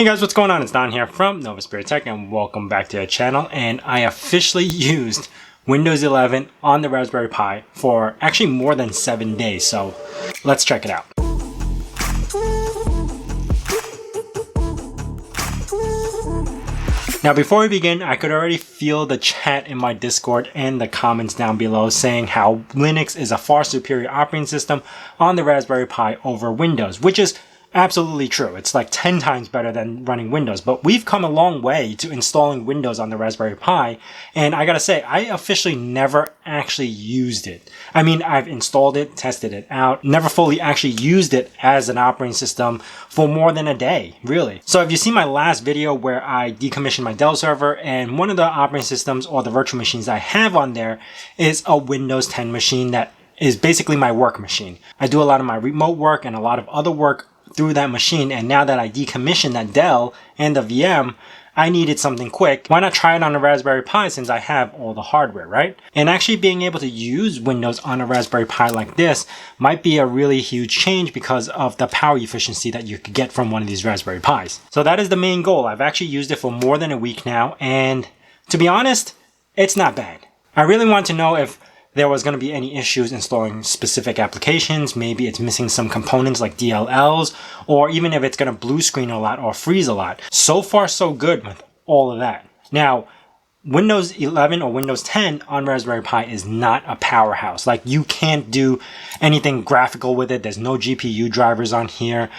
Hey guys, what's going on? It's Don here from Novaspirit Tech and welcome back to the channel. And I officially used Windows 11 on the Raspberry Pi for actually more than 7 days. So let's check it out. Now before we begin, I could already feel the chat in my Discord and the comments down below saying how Linux is a far superior operating system on the Raspberry Pi over Windows, which is absolutely true. It's like 10 times better than running Windows, but we've come a long way to installing Windows on the Raspberry Pi, and I gotta say, I officially never actually used it. I mean, I've installed it, tested it out, never fully actually used it as an operating system for more than a day, really. So if you see my last video where I decommissioned my Dell server, and one of the operating systems or the virtual machines I have on there is a Windows 10 machine that is basically my work machine. I do a lot of my remote work and a lot of other work through that machine, and now that I decommissioned that Dell and the VM, I needed something quick. Why not try it on a Raspberry Pi since I have all the hardware, right? And actually being able to use Windows on a Raspberry Pi like this might be a really huge change because of the power efficiency that you could get from one of these Raspberry Pis. So that is the main goal. I've actually used it for more than a week now, and to be honest, it's not bad. I really want to know if there was going to be any issues installing specific applications. Maybe it's missing some components like DLLs, or even if it's going to blue screen a lot or freeze a lot. So far, so good with all of that. Now, Windows 11 or Windows 10 on Raspberry Pi is not a powerhouse. Like, you can't do anything graphical with it. There's no GPU drivers on here.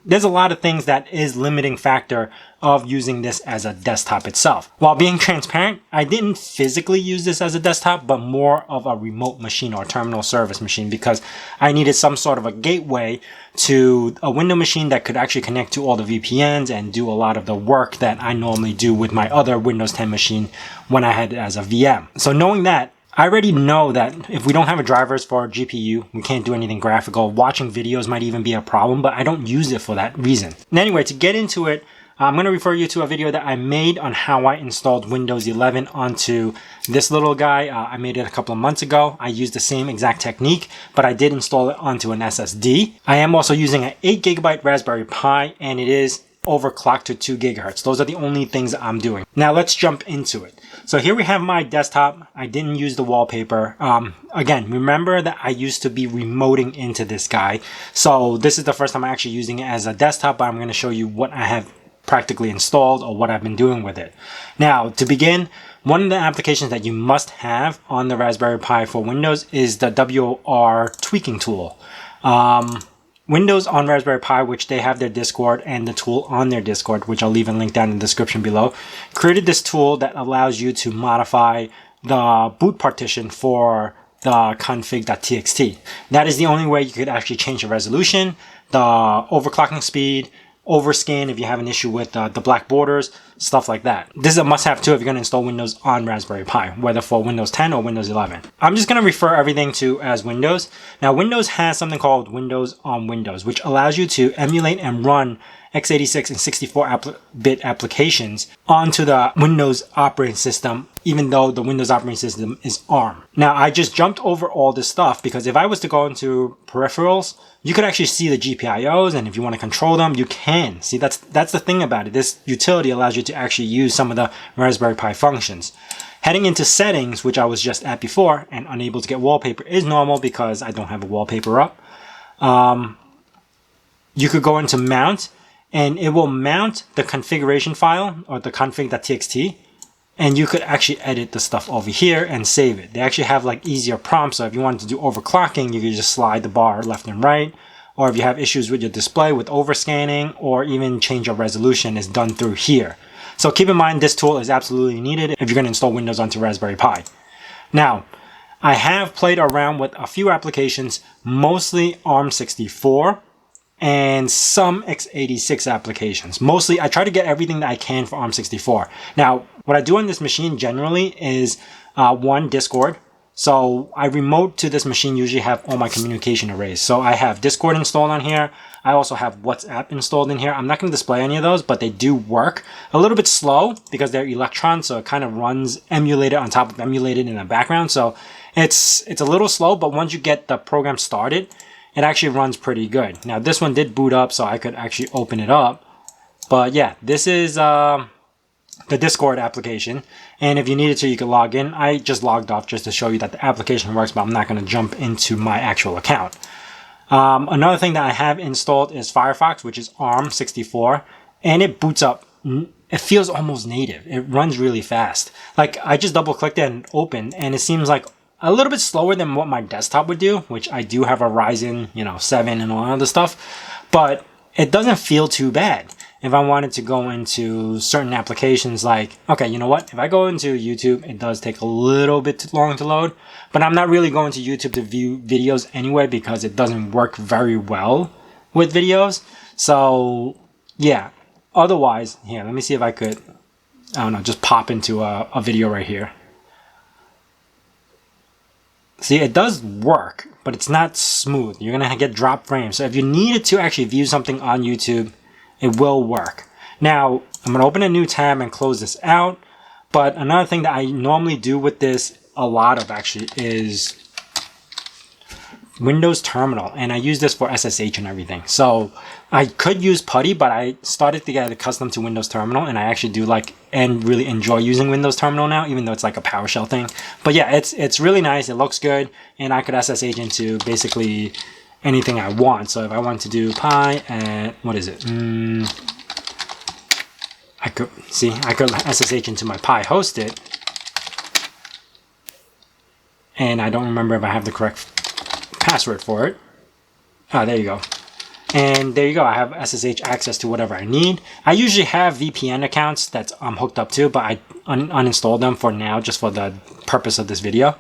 There's a lot of things that is limiting factor of using this as a desktop itself. While being transparent, I didn't physically use this as a desktop, but more of a remote machine or terminal service machine because I needed some sort of a gateway to a Windows machine that could actually connect to all the VPNs and do a lot of the work that I normally do with my other Windows 10 machine when I had it as a VM. So knowing that, I already know that if we don't have drivers for our GPU, we can't do anything graphical. Watching videos might even be a problem, but I don't use it for that reason. And anyway, to get into it, I'm going to refer you to a video that I made on how I installed Windows 11 onto this little guy. I made it a couple of months ago. I used the same exact technique, but I did install it onto an SSD. I am also using an 8 GB Raspberry Pi, and it is overclocked to 2 GHz. Those are the only things I'm doing. Now let's jump into it. So here we have my desktop. I didn't use the wallpaper. Again, remember that I used to be remoting into this guy. So this is the first time I'm actually using it as a desktop, but I'm going to show you what I have practically installed or what I've been doing with it. Now, to begin, one of the applications that you must have on the Raspberry Pi for Windows is the WR tweaking tool. Windows on Raspberry Pi, which they have their Discord and the tool on their Discord, which I'll leave a link down in the description below, created this tool that allows you to modify the boot partition for the config.txt. That is the only way you could actually change the resolution, the overclocking speed, overscan if you have an issue with the black borders, stuff like that. This is a must-have too if you're going to install Windows on Raspberry Pi, whether for Windows 10 or Windows 11. I'm just going to refer everything to as Windows. Now, Windows has something called Windows on Windows, which allows you to emulate and run x86 and 64-bit applications onto the Windows operating system, even though the Windows operating system is ARM. Now, I just jumped over all this stuff because if I was to go into peripherals, you could actually see the GPIOs, and if you want to control them, you can. See, that's the thing about it. This utility allows you to actually use some of the Raspberry Pi functions. Heading into settings, which I was just at before, and unable to get wallpaper is normal because I don't have a wallpaper up. You could go into mount, and it will mount the configuration file or the config.txt, and you could actually edit the stuff over here and save it. They actually have like easier prompts, so if you wanted to do overclocking, you could just slide the bar left and right, or if you have issues with your display with overscanning, or even change your resolution is done through here. So keep in mind this tool is absolutely needed if you're going to install Windows onto Raspberry Pi. Now, I have played around with a few applications, mostly ARM64, and some x86 applications. Mostly, I try to get everything that I can for ARM64. Now, what I do on this machine generally is one, Discord. So I remote to this machine, usually have all my communication arrays. So I have Discord installed on here. I also have WhatsApp installed in here. I'm not going to display any of those, but they do work. A little bit slow because they're Electron, so it kind of runs emulated on top of emulated in the background. So it's a little slow, but once you get the program started, it actually runs pretty good. Now this one did boot up, so I could actually open it up. But yeah, this is the Discord application. And if you needed to, you could log in. I just logged off just to show you that the application works, but I'm not going to jump into my actual account. Another thing that I have installed is Firefox, which is ARM64, and it boots up. It feels almost native. It runs really fast. Like, I just double clicked it and opened, and it seems like a little bit slower than what my desktop would do, which I do have a Ryzen, 7 and all other stuff, but it doesn't feel too bad. If I wanted to go into certain applications, like, okay, you know what? If I go into YouTube, it does take a little bit too long to load, but I'm not really going to YouTube to view videos anyway because it doesn't work very well with videos. So yeah, otherwise, here, let me see if I could, I don't know, just pop into a video right here. See, it does work, but it's not smooth. You're going to get drop frames. So if you needed to actually view something on YouTube, it will work. Now, I'm going to open a new tab and close this out. But another thing that I normally do with this, a lot of actually, is Windows Terminal. And I use this for SSH and everything. So I could use PuTTY, but I started to get accustomed to Windows Terminal. And I actually do like and really enjoy using Windows Terminal now, even though it's like a PowerShell thing. But yeah, it's really nice. It looks good. And I could SSH into basically anything I want. So if I want to do pi at, what is it? I could SSH into my Pi hosted. And I don't remember if I have the correct password for it. Oh, there you go. And there you go. I have SSH access to whatever I need. I usually have VPN accounts that I'm hooked up to, but I uninstalled them for now just for the purpose of this video.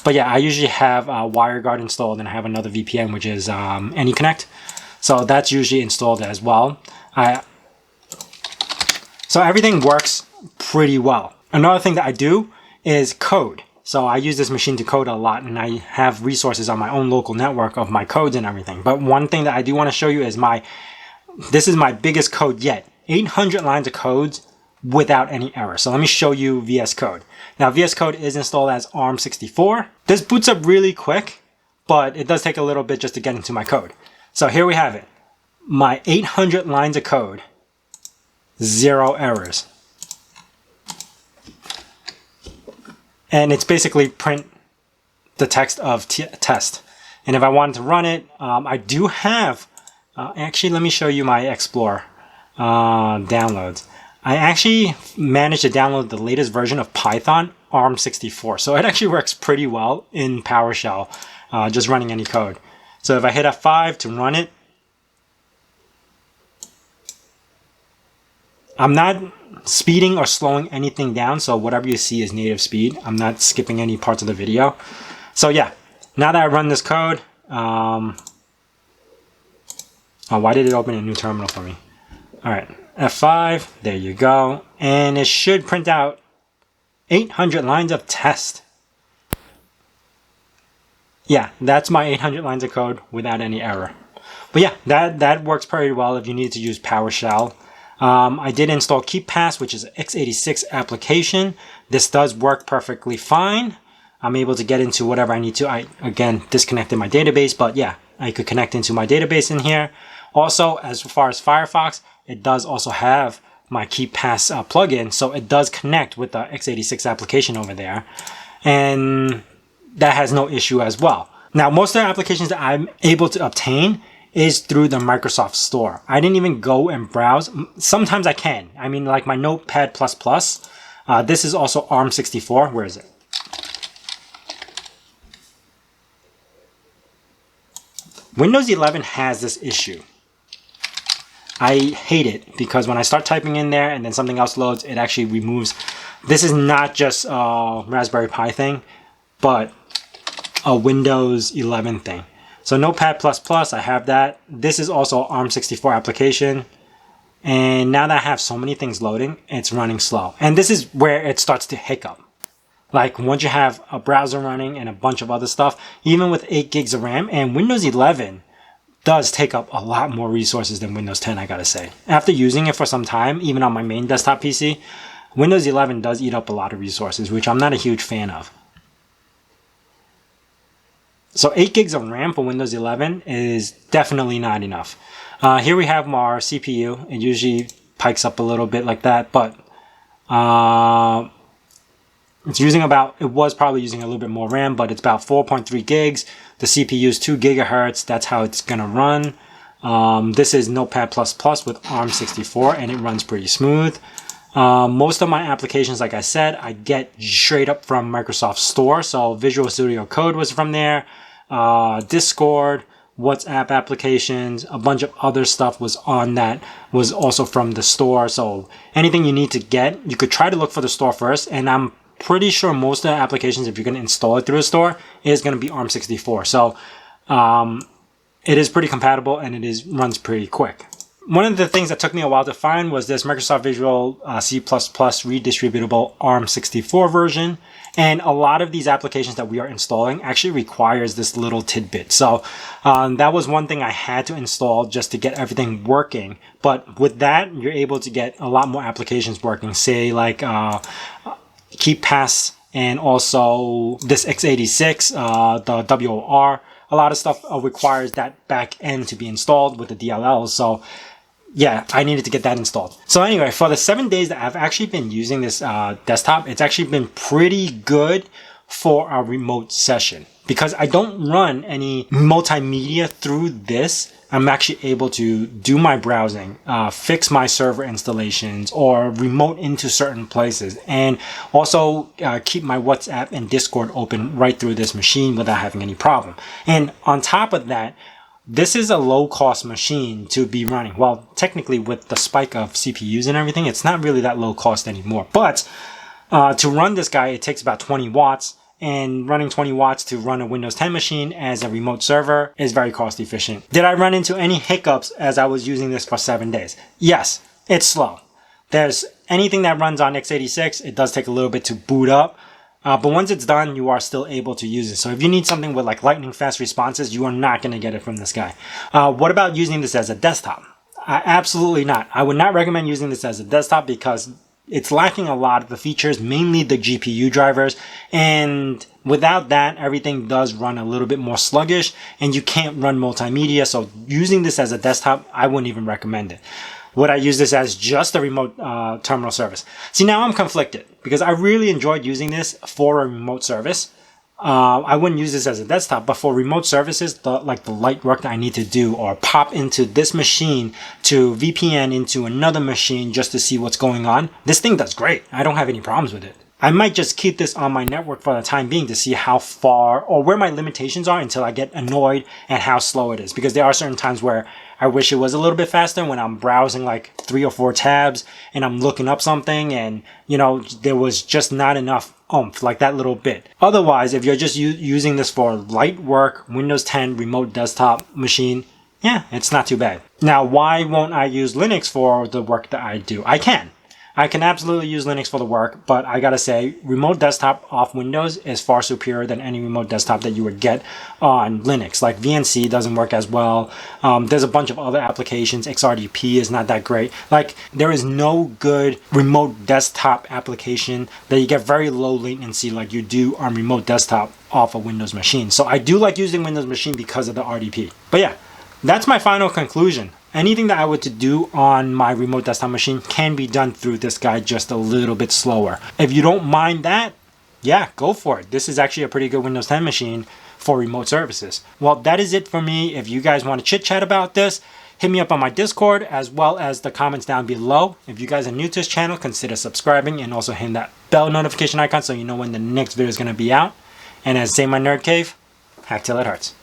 But yeah, I usually have WireGuard installed, and I have another VPN, which is AnyConnect. So that's usually installed as well. So everything works pretty well. Another thing that I do is code. So I use this machine to code a lot, and I have resources on my own local network of my codes and everything. But one thing that I do want to show you is this is my biggest code yet. 800 lines of codes without any error. So let me show you VS Code. Now VS Code is installed as ARM64. This boots up really quick, but it does take a little bit just to get into my code. So here we have it. My 800 lines of code, 0 errors. And it's basically print the text of test. And if I wanted to run it, I do have, actually let me show you my Explorer downloads. I actually managed to download the latest version of Python, ARM64. So it actually works pretty well in PowerShell, just running any code. So if I hit F5 to run it, I'm not speeding or slowing anything down, so whatever you see is native speed. I'm not skipping any parts of the video. So yeah, now that I run this code, oh, why did it open a new terminal for me? All right, F5, there you go. And it should print out 800 lines of test. Yeah, that's my 800 lines of code without any error. But yeah, that works pretty well if you need to use PowerShell. I did install KeepPass, which is an x86 application. This does work perfectly fine. I'm able to get into whatever I need to. I, again, disconnected my database, but yeah, I could connect into my database in here. Also, as far as Firefox, it does also have my KeepPass plugin, so it does connect with the x86 application over there. And that has no issue as well. Now, most of the applications that I'm able to obtain is through the Microsoft Store. I didn't even go and browse. Sometimes I can. I mean, like my Notepad++. This is also ARM64. Where is it? Windows 11 has this issue. I hate it because when I start typing in there and then something else loads, it actually removes. This is not just a Raspberry Pi thing, but a Windows 11 thing. So Notepad++, I have that. This is also ARM64 application. And now that I have so many things loading, it's running slow. And this is where it starts to hiccup. Like once you have a browser running and a bunch of other stuff, even with 8 gigs of RAM, and Windows 11 does take up a lot more resources than Windows 10, I gotta say. After using it for some time, even on my main desktop PC, Windows 11 does eat up a lot of resources, which I'm not a huge fan of. So 8 gigs of RAM for Windows 11 is definitely not enough. Here we have our CPU. It usually pikes up a little bit like that, but it's using about, it was probably using a little bit more RAM, but it's about 4.3 gigs. The CPU is 2 gigahertz. That's how it's going to run. This is Notepad++ with ARM64, and it runs pretty smooth. Most of my applications, like I said, I get straight up from Microsoft Store. So Visual Studio Code was from there. Discord, WhatsApp applications, a bunch of other stuff was on that, was also from the store. So anything you need to get, you could try to look for the store first. And I'm pretty sure most of the applications, if you're going to install it through a store, is going to be ARM64. So it is pretty compatible, and it runs pretty quick. One of the things that took me a while to find was this Microsoft Visual C++ redistributable ARM64 version. And a lot of these applications that we are installing actually requires this little tidbit. So that was one thing I had to install just to get everything working. But with that, you're able to get a lot more applications working, say like KeepPass, and also this x86, the WOR. A lot of stuff requires that back end to be installed with the DLLs. So yeah, I needed to get that installed. So anyway, for the 7 days that I've actually been using this desktop, it's actually been pretty good for a remote session. Because I don't run any multimedia through this, I'm actually able to do my browsing, fix my server installations, or remote into certain places, and also keep my WhatsApp and Discord open right through this machine without having any problem. And on top of that, this is a low-cost machine to be running. Well, technically with the spike of CPUs and everything, it's not really that low cost anymore. But to run this guy, it takes about 20 watts. And running 20 watts to run a Windows 10 machine as a remote server is very cost efficient. Did I run into any hiccups as I was using this for 7 days? Yes, it's slow. There's anything that runs on x86, it does take a little bit to boot up. But once it's done, you are still able to use it. So if you need something with like lightning fast responses, you are not going to get it from this guy. What about using this as a desktop? Absolutely not. I would not recommend using this as a desktop because it's lacking a lot of the features, mainly the GPU drivers. And without that, everything does run a little bit more sluggish and you can't run multimedia. So using this as a desktop, I wouldn't even recommend it. Would I use this as just a remote terminal service? See, now I'm conflicted because I really enjoyed using this for a remote service. I wouldn't use this as a desktop, but for remote services, like the light work that I need to do, or pop into this machine to VPN into another machine just to see what's going on, this thing does great. I don't have any problems with it. I might just keep this on my network for the time being to see how far or where my limitations are until I get annoyed at how slow it is. Because there are certain times where I wish it was a little bit faster when I'm browsing like 3 or 4 tabs and I'm looking up something and, you know, there was just not enough oomph, like that little bit. Otherwise, if you're just using this for light work, Windows 10 remote desktop machine, yeah, it's not too bad. Now, why won't I use Linux for the work that I do? I can absolutely use Linux for the work, but I gotta say, remote desktop off Windows is far superior than any remote desktop that you would get on Linux. Like VNC doesn't work as well. There's a bunch of other applications. XRDP is not that great. Like, there is no good remote desktop application that you get very low latency like you do on remote desktop off a Windows machine. So I do like using Windows machine because of the RDP. But yeah, that's my final conclusion. Anything that I were to do on my remote desktop machine can be done through this guy, just a little bit slower. If you don't mind that, yeah, go for it. This is actually a pretty good Windows 10 machine for remote services. Well, that is it for me. If you guys want to chit chat about this, hit me up on my Discord as well as the comments down below. If you guys are new to this channel, consider subscribing and also hitting that bell notification icon so you know when the next video is going to be out. And as say my nerd cave, hack till it hurts.